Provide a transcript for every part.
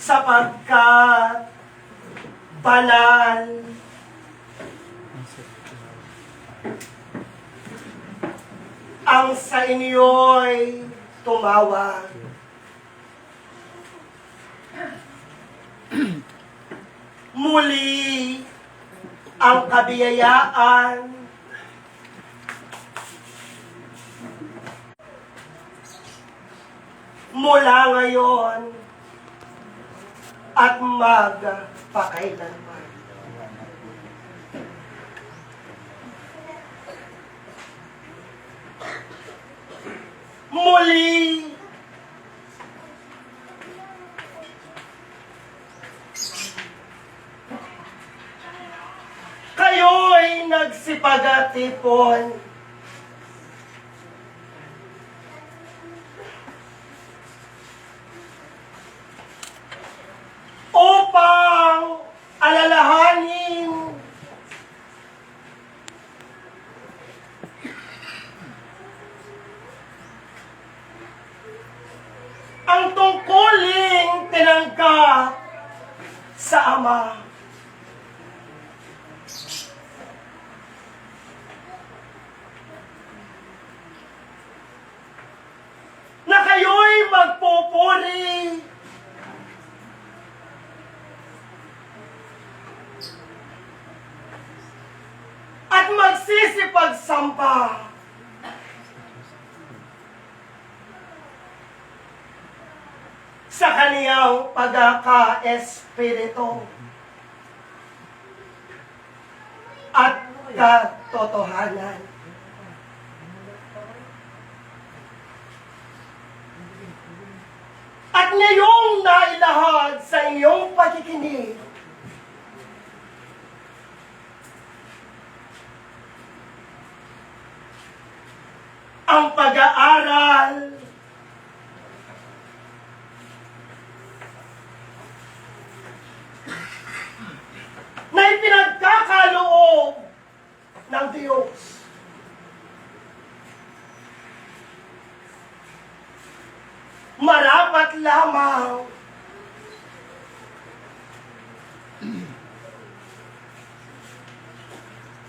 sapagkat banal ang sa inyo'y tumawag. Muli ang kabiyayaan mula ngayon at magpakailanman. Muli kayo'y nagsipagatipon upang alalahanin ang tungkuling tinanggap sa Ama. Na kayo'y magpupuri at magsisipagsamba sa kaniyang pagkaka-espiritu at katotohanan. At ngayong nailahad sa iyong pakikinig ang pag-aaral na ipinagkakaloob ng Diyos. Marapat lamang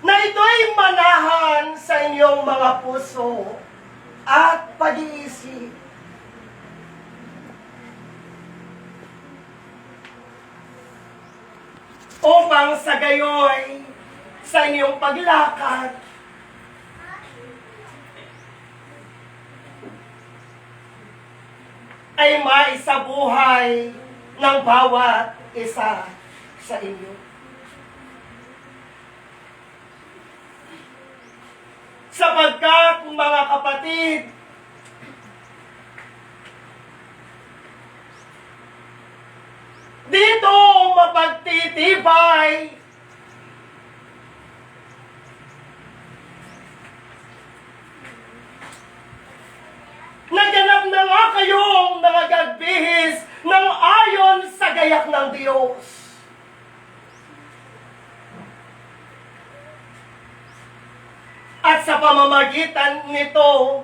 na ito'y manahan sa inyong mga puso at pag-iisip. Upang sa gayoy, sa inyong paglakad, ay maisabuhay ng bawat isa sa inyo. Sapagkat, mga kapatid, dito mapagtitibay naganap na nga kayong nangagbihis ng ayon sa gayak ng Diyos. At sa pamamagitan nito,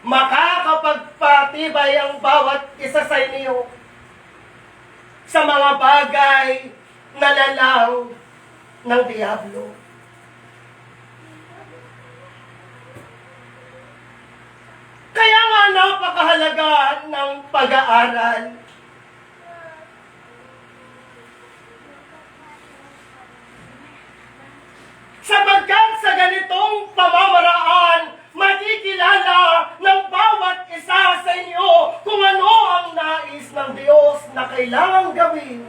makakapagpatibay ang bawat isa sa inyo sa mga bagay na lalang ng Diablo. Kaya nga napakahalaga ng pag-aaral. Sapagkat sa ganitong pamamaraan, makikilala ng bawat isa sa inyo kung ano ang nais ng Diyos na kailangang gawin.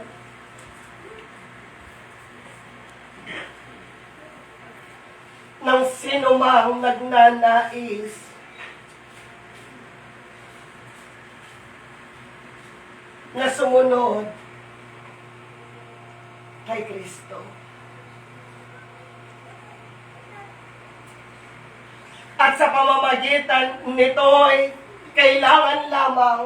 Ng sino mang nagnanais na sumunod kay Kristo. At sa pamamagitan nito'y kailangan lamang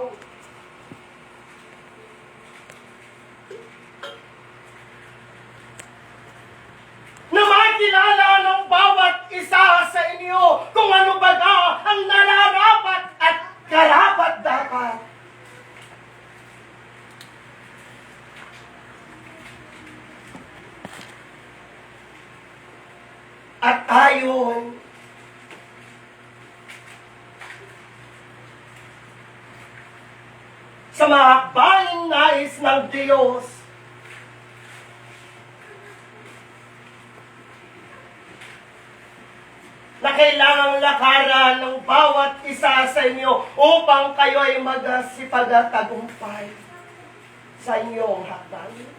na makilala ng bawat isa sa inyo kung ano baga ang nararapat at karapat at ayon sa mga hakbanging nais ng Diyos, na kailangang lakaran ng bawat isa sa inyo upang kayo ay magsipagtagumpay sa inyong hakbang.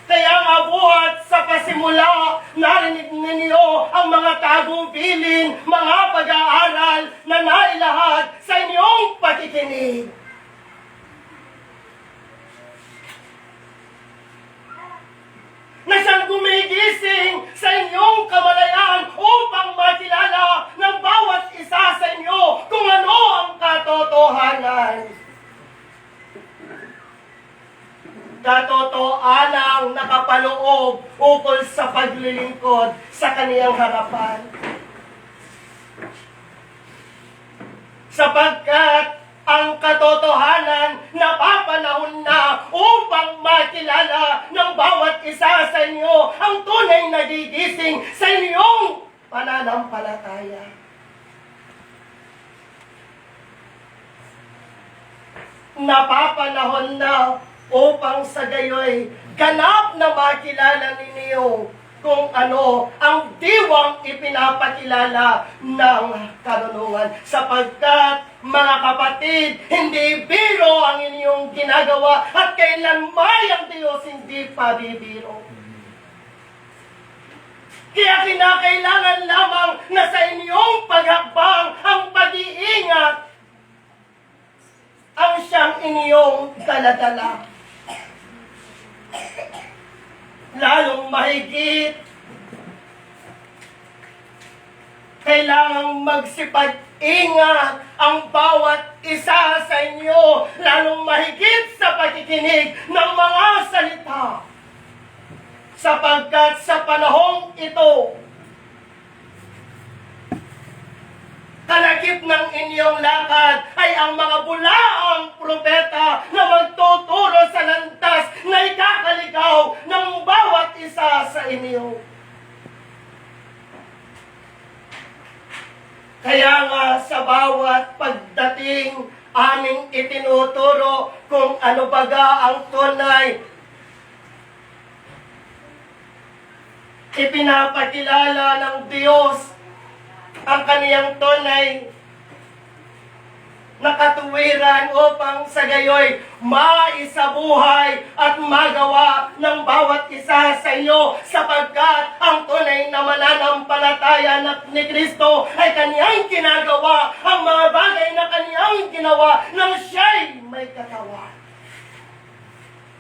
Kaya nga buhat sa pasimula, narinig ninyo ang mga tagubilin, mga pag-aaral na nailahad sa inyong pakikinig. Na siyang gumigising sa inyong kamalayan upang makilala ng bawat isa sa inyo kung ano ang katotohanan. Katotohanang nakapaloob ukol sa paglilingkod sa kaniyang harapan. Sapagkat ang katotohanan napapanahon na upang makilala ng bawat isa sa inyo ang tunay na gigising sa inyong pananampalataya. Napapanahon na upang sa gayoy ganap na makilala ninyo kung ano ang diwang ipinapakilala ng karunungan. Sapagkat, mga kapatid, hindi biro ang inyong ginagawa at kailanman ang Diyos hindi pabibiro. Kaya kinakailangan lamang na sa inyong paghakbang ang pag-iingat ang siyang inyong daladala. Lalong mahigit, kailangang magsipag-ingat ang bawat isa sa inyo, lalong mahigit sa pakikinig ng mga salita. Sapagkat sa panahong ito, kalakip ng inyong lakad ay ang mga bulaang propeta na magtuturo sa landas na ikakaligaw ng bawat isa sa inyo. Kaya nga sa bawat pagdating aming itinuturo kung ano baga ang tunay, ipinapakilala ng Diyos ang kaniyang tunay na katuwiran upang sa gayoy maisabuhay at magawa ng bawat isa sa iyo, sapagkat ang tunay na mananampalataya ni Kristo ay kaniyang ginagawa ang mga bagay na kaniyang ginawa nang siya'y may katawan.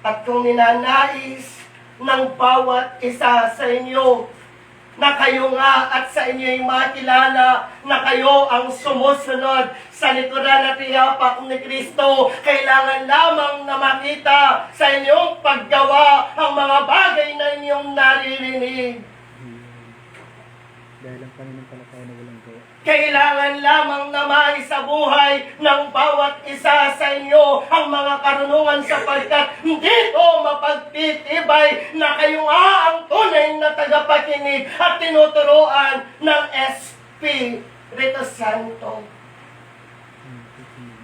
At kung ninanais ng bawat isa sa inyo na kayo nga at sa inyo'y makilala na kayo ang sumusunod sa likuran at iyapak ni Kristo, kailangan lamang na makita sa inyong paggawa ang mga bagay na inyong naririnig. Dahil ang pananampalataya na walang gawa. Kailangan lamang na maisabuhay ng bawat isa sa inyo ang mga karunungan, sapagkat dito mapagtitibay na kayo nga ang tunay na tagapakinig at tinuturuan ng Espiritu Santo.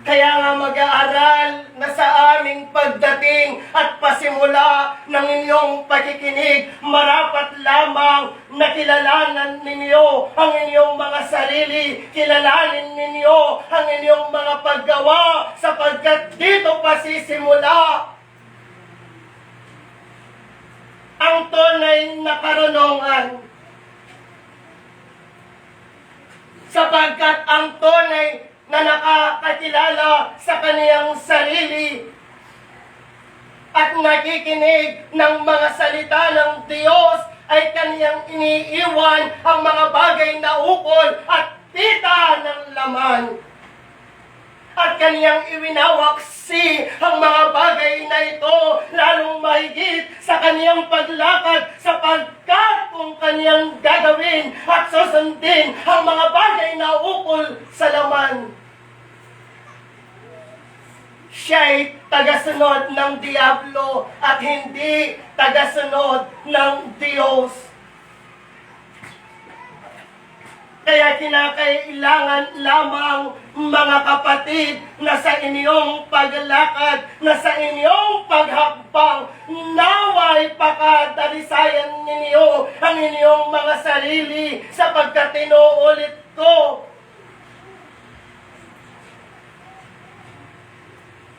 Kaya nga mag-aaral na sa aming pagdating at pasimula ng inyong pakikinig, marapat lamang na kilalanan ninyo ang inyong mga sarili, kilalanin ninyo ang inyong mga paggawa, sapagkat dito pasisimula ang tunay na karunungan. Sapagkat ang tunay na nakakakilala sa kaniyang sarili at nakikinig ng mga salita ng Diyos ay kaniyang iniiwan ang mga bagay na ukol at pita ng laman. At kaniyang iwinawaksi ang mga bagay na ito, lalong mahigit sa kaniyang paglakad, sapagkat kung kaniyang gagawin at susundin ang mga bagay na ukol sa laman, siya'y tagasunod ng Diablo at hindi tagasunod ng Diyos. Kaya kinakailangan lamang, mga kapatid, na sa inyong paglalakad, na sa inyong paghakbang, naway pakadalisayan ninyo ang inyong mga sarili sapagkat inuulit ko,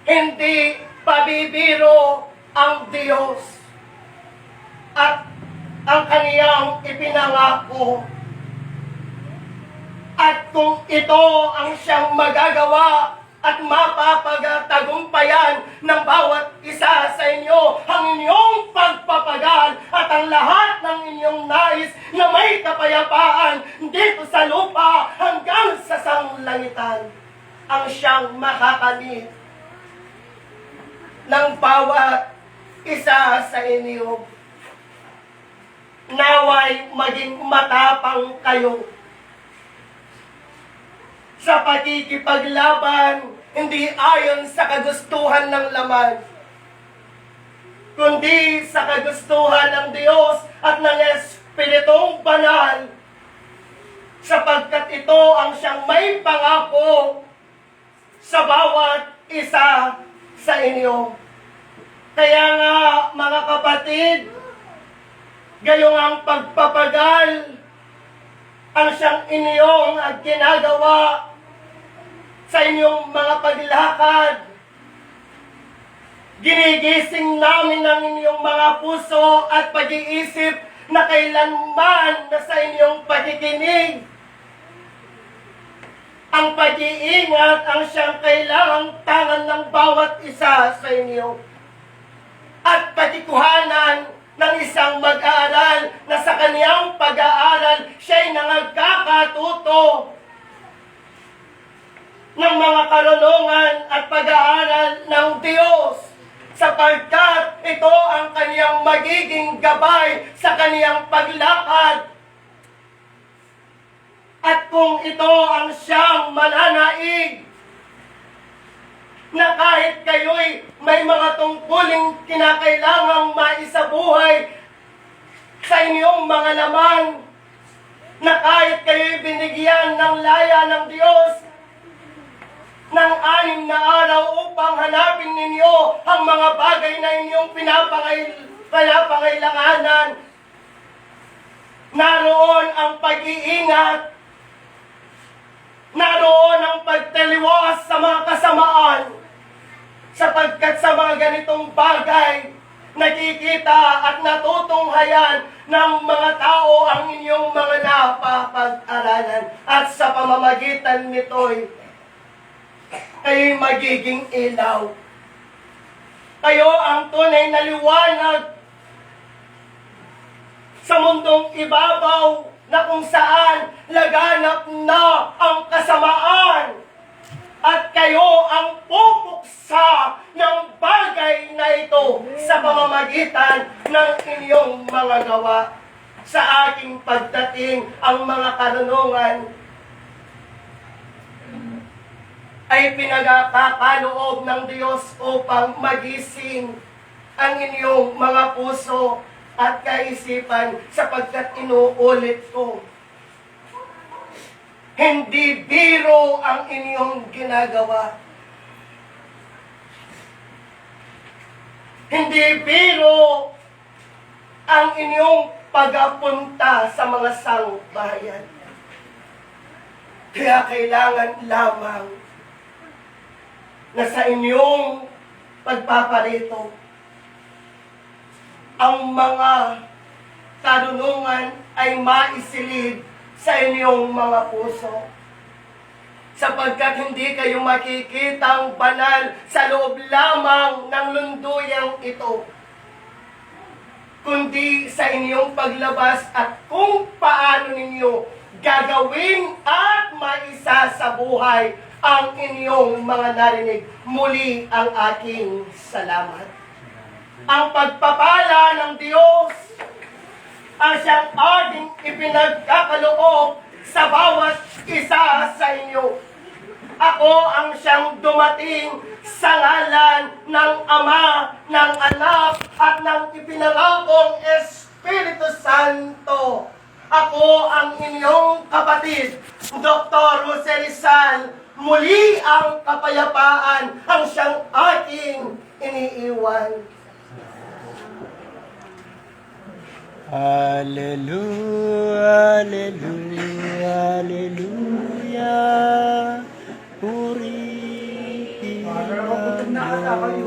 hindi pabibiro ang Diyos at ang kaniyang ipinangako. At kung ito ang siyang magagawa at mapapagtagumpayan ng bawat isa sa inyo, ang inyong pagpapagal at ang lahat ng inyong nais na may kapayapaan dito sa lupa hanggang sa sanglangitan, ang siyang makakamit ng bawat isa sa inyo. Naway maging matapang kayo sa pagkikipaglaban, hindi ayon sa kagustuhan ng laman, kundi sa kagustuhan ng Diyos at ng Espiritong Banal, sapagkat ito ang siyang may pangako sa bawat isa sa inyo. Kaya nga, mga kapatid, gayong ang pagpapagal ang siyang inyong ginagawa sa inyong mga paglakad. Ginigising namin ang inyong mga puso at pag-iisip na kailanman na sa inyong pakikinig. Ang pag-iingat ang siyang kailangang tangan ng bawat isa sa inyo. At patikuhanan ng isang mag-aaral na sa kaniyang pag-aaral siya'y nangagkakatuto ng mga karunungan at pag-aaral ng Diyos, sapagkat ito ang kaniyang magiging gabay sa kaniyang paglakad. At kung ito ang siyang mananaig, na kahit kayo'y may mga tungkuling kinakailangang maisabuhay sa inyong mga laman, na kahit kayo'y binigyan ng laya ng Diyos ng 6 na araw upang hanapin ninyo ang mga bagay na inyong pinapangailanganan, naroon ang pag-iingat, naroon ang pagtaliwas sa mga kasamaan, sapagkat sa mga ganitong bagay, nakikita at natutunghayan ng mga tao ang inyong mga napapag-aralan. At sa pamamagitan nito'y kayo'y magiging ilaw. Kayo ang tunay na liwanag sa mundong ibabaw na kung saan laganap na ang kasamaan, at kayo ang pupuksa ng bagay na ito sa pamamagitan ng inyong mga gawa. Sa aking pagdating, ang mga karunungan ay pinagkakaloob ng Diyos upang magising ang inyong mga puso at kaisipan, sapagkat inuulit ko, hindi biro ang inyong ginagawa. Hindi biro ang inyong pag-apunta sa mga sangbahayan. Kaya kailangan lamang na sa inyong pagpaparito, ang mga karunungan ay maisilid sa inyong mga puso, sapagkat hindi kayo makikitang banal sa loob lamang ng lunduyang ito, kundi sa inyong paglabas at kung paano ninyo gagawin at maisa sa buhay ang inyong mga narinig. Muli ang aking salamat. Ang pagpapala ng Diyos ang siyang ating ipinagkakaloob sa bawat isa sa inyo. Ako ang siyang dumating sa ngalan ng Ama, ng Anak, at ng ipinangakong Espiritu Santo. Ako ang inyong kapatid, Dr. Jose Rizal. Muli ang kapayapaan ang siyang aking iniiwan. Hallelujah, hallelujah, hallelujah. Purihin ang Diyos.